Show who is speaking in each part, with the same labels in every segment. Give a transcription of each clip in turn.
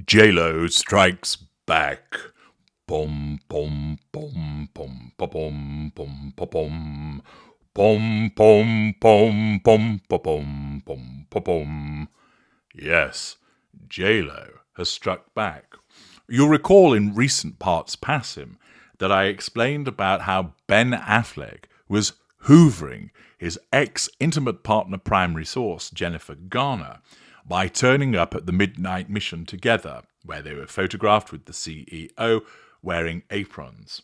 Speaker 1: J-Lo strikes back. Pom pom pom pom pom pom pom pom pom pom pom pom pom pom. Yes, J-Lo has struck back. You'll recall in recent parts passim that I explained about how Ben Affleck was hoovering his ex-intimate partner primary source, Jennifer Garner, by turning up at the midnight mission together, where they were photographed with the CEO wearing aprons.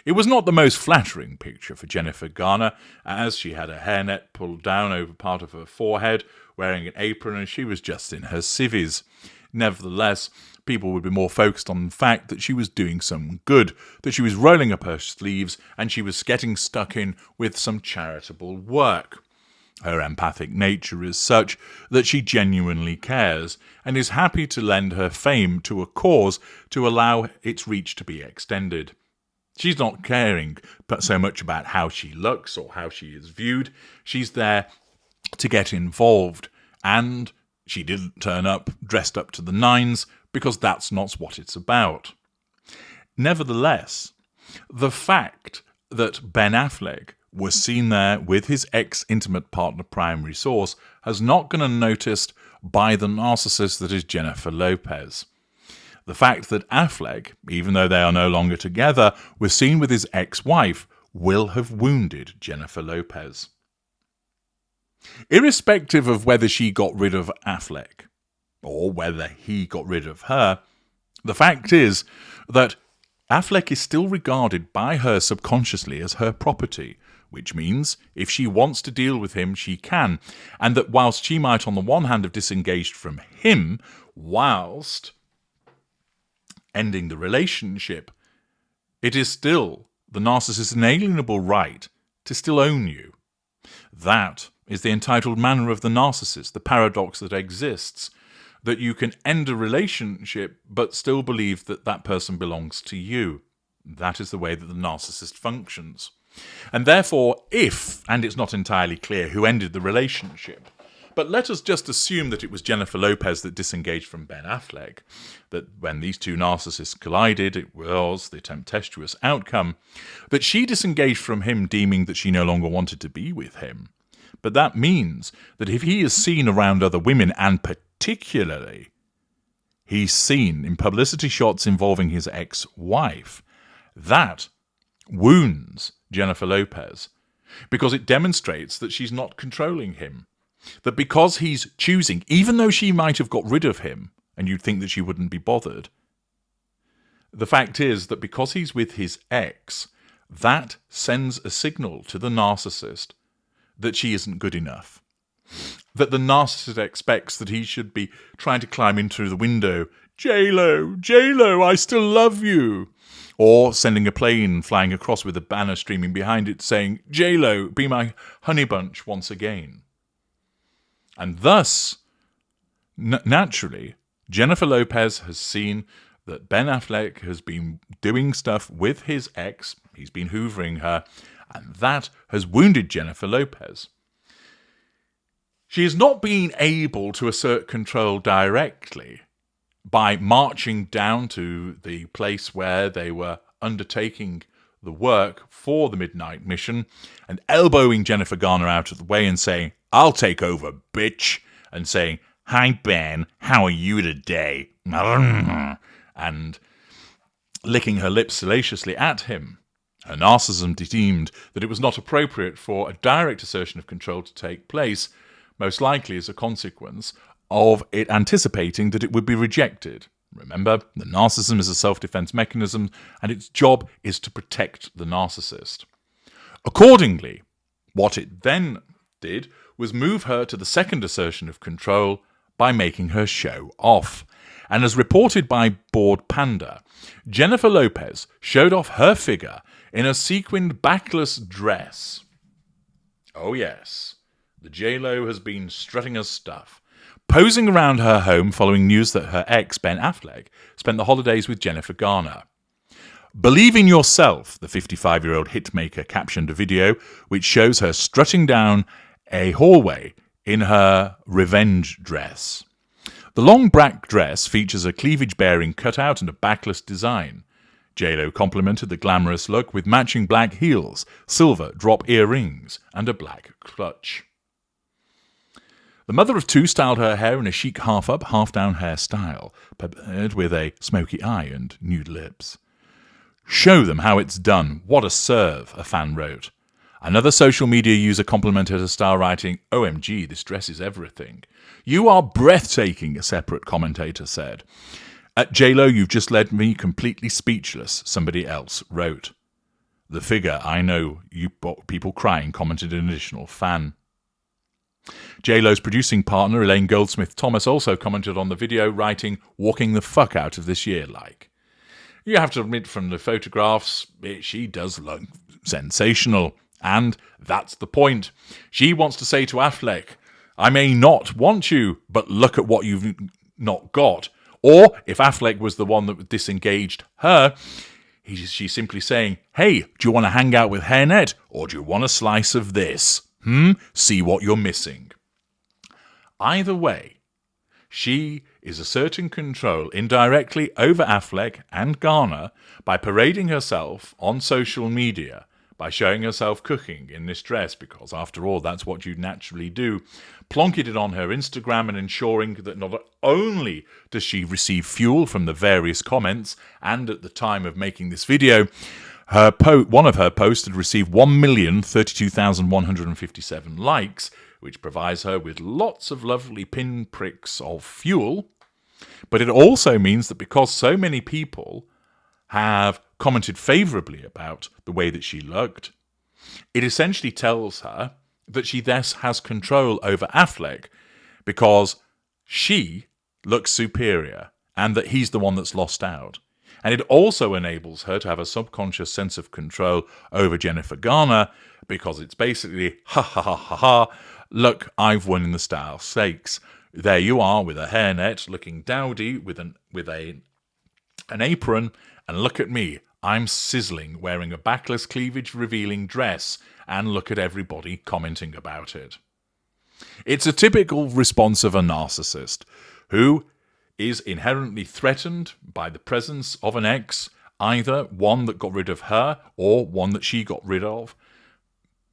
Speaker 1: It was not the most flattering picture for Jennifer Garner, as she had a hairnet pulled down over part of her forehead, wearing an apron, and she was just in her civvies. Nevertheless, people would be more focused on the fact that she was doing some good, that she was rolling up her sleeves, and she was getting stuck in with some charitable work. Her empathic nature is such that she genuinely cares and is happy to lend her fame to a cause to allow its reach to be extended. She's not caring so much about how she looks or how she is viewed. She's there to get involved, and she didn't turn up dressed up to the nines because that's not what it's about. Nevertheless, the fact that Ben Affleck was seen there with his ex-intimate partner primary source has not gone unnoticed by the narcissist that is Jennifer Lopez. The fact that Affleck, even though they are no longer together, was seen with his ex-wife will have wounded Jennifer Lopez. Irrespective of whether she got rid of Affleck or whether he got rid of her, the fact is that Affleck is still regarded by her subconsciously as her property, which means if she wants to deal with him, she can, and that whilst she might on the one hand have disengaged from him whilst ending the relationship, it is still the narcissist's inalienable right to still own you. That is the entitled manner of the narcissist, the paradox that exists, that you can end a relationship but still believe that that person belongs to you. That is the way that the narcissist functions. And therefore, and it's not entirely clear who ended the relationship, but let us just assume that it was Jennifer Lopez that disengaged from Ben Affleck, that when these two narcissists collided, it was the tempestuous outcome, that she disengaged from him deeming that she no longer wanted to be with him. But that means that if he is seen around other women, and particularly he's seen in publicity shots involving his ex-wife, that wounds Jennifer Lopez, because it demonstrates that she's not controlling him. That because he's choosing, even though she might have got rid of him, and you'd think that she wouldn't be bothered, the fact is that because he's with his ex, that sends a signal to the narcissist that she isn't good enough. That the narcissist expects that he should be trying to climb in through the window, J-Lo, J-Lo, I still love you. Or sending a plane flying across with a banner streaming behind it saying, J-Lo, be my honey bunch once again. And thus, naturally, Jennifer Lopez has seen that Ben Affleck has been doing stuff with his ex, he's been hoovering her, and that has wounded Jennifer Lopez. She has not been able to assert control directly by marching down to the place where they were undertaking the work for the midnight mission and elbowing Jennifer Garner out of the way and saying, I'll take over, bitch, and saying, hi, Ben, how are you today? And licking her lips salaciously at him. Her narcissism deemed that it was not appropriate for a direct assertion of control to take place, most likely as a consequence of it anticipating that it would be rejected. Remember, the narcissism is a self-defense mechanism, and its job is to protect the narcissist. Accordingly, what it then did was move her to the second assertion of control by making her show off. And as reported by Bored Panda, Jennifer Lopez showed off her figure in a sequined backless dress. Oh yes, the J-Lo has been strutting her stuff, posing around her home following news that her ex, Ben Affleck, spent the holidays with Jennifer Garner. Believe in Yourself, the 55-year-old hitmaker captioned a video which shows her strutting down a hallway in her revenge dress. The long black dress features a cleavage-bearing cutout and a backless design. J-Lo complimented the glamorous look with matching black heels, silver drop earrings, and a black clutch. The mother of two styled her hair in a chic half-up, half-down hairstyle, paired with a smoky eye and nude lips. "Show them how it's done. What a serve," a fan wrote. Another social media user complimented her style, writing, "OMG, this dress is everything." "You are breathtaking," a separate commentator said. "At J-Lo, you've just led me completely speechless," somebody else wrote. "The figure, I know, you got people crying," commented an additional fan. J-Lo's producing partner, Elaine Goldsmith-Thomas, also commented on the video, writing, "Walking the fuck out of this year, like." You have to admit from the photographs, she does look sensational. And that's the point. She wants to say to Affleck, "I may not want you, but look at what you've not got." Or, if Affleck was the one that disengaged her, she's simply saying, "Hey, do you want to hang out with hairnet, or do you want a slice of this? See what you're missing." Either way, she is asserting control indirectly over Affleck and Garner by parading herself on social media, by showing herself cooking in this dress, because after all, that's what you naturally do, plonking it on her Instagram and ensuring that not only does she receive fuel from the various comments, and at the time of making this video, one of her posts had received 1,032,157 likes, which provides her with lots of lovely pinpricks of fuel. But it also means that because so many people have commented favourably about the way that she looked, it essentially tells her that she thus has control over Affleck because she looks superior and that he's the one that's lost out. And it also enables her to have a subconscious sense of control over Jennifer Garner because it's basically, ha ha ha ha ha, look, I've won in the style stakes. There you are with a hairnet, looking dowdy with an apron, and look at me, I'm sizzling, wearing a backless cleavage-revealing dress, and look at everybody commenting about it. It's a typical response of a narcissist who is inherently threatened by the presence of an ex, either one that got rid of her or one that she got rid of,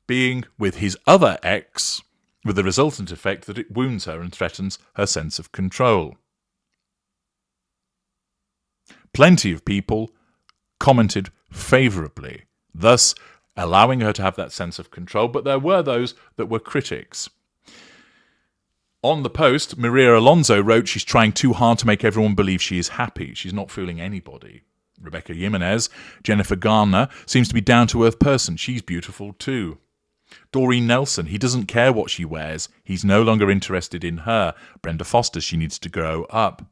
Speaker 1: being with his other ex, with the resultant effect that it wounds her and threatens her sense of control. Plenty of people commented favourably, thus allowing her to have that sense of control, but there were those that were critics. On the post, Maria Alonso wrote she's trying too hard to make everyone believe she is happy. She's not fooling anybody. Rebecca Jimenez, Jennifer Garner, seems to be a down-to-earth person. She's beautiful too. Doreen Nelson, he doesn't care what she wears. He's no longer interested in her. Brenda Foster, she needs to grow up.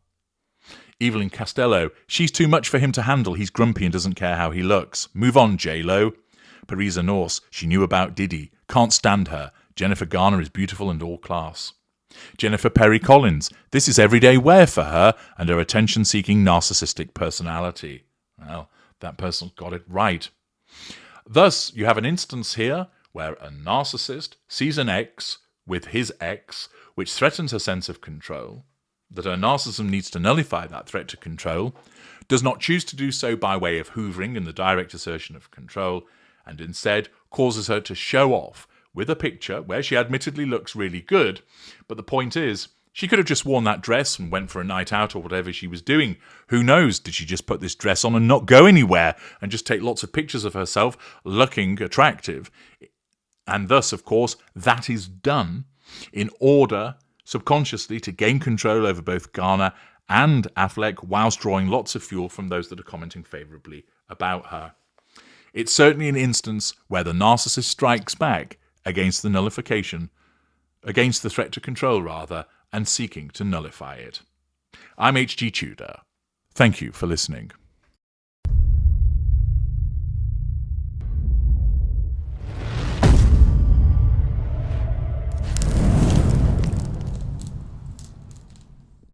Speaker 1: Evelyn Costello, she's too much for him to handle. He's grumpy and doesn't care how he looks. Move on, J-Lo. Parisa Norse, she knew about Diddy. Can't stand her. Jennifer Garner is beautiful and all class. Jennifer Perry Collins, this is everyday wear for her and her attention-seeking narcissistic personality. Well, that person got it right. Thus, you have an instance here where a narcissist sees an ex with his ex, which threatens her sense of control, that her narcissism needs to nullify that threat to control, does not choose to do so by way of hoovering and the direct assertion of control, and instead causes her to show off with a picture where she admittedly looks really good, but the point is, she could have just worn that dress and went for a night out or whatever she was doing. Who knows? Did she just put this dress on and not go anywhere and just take lots of pictures of herself looking attractive? And thus, of course, that is done in order subconsciously to gain control over both Garner and Affleck whilst drawing lots of fuel from those that are commenting favourably about her. It's certainly an instance where the narcissist strikes back against the nullification, against the threat to control rather, and seeking to nullify it. I'm H.G. Tudor. Thank you for listening.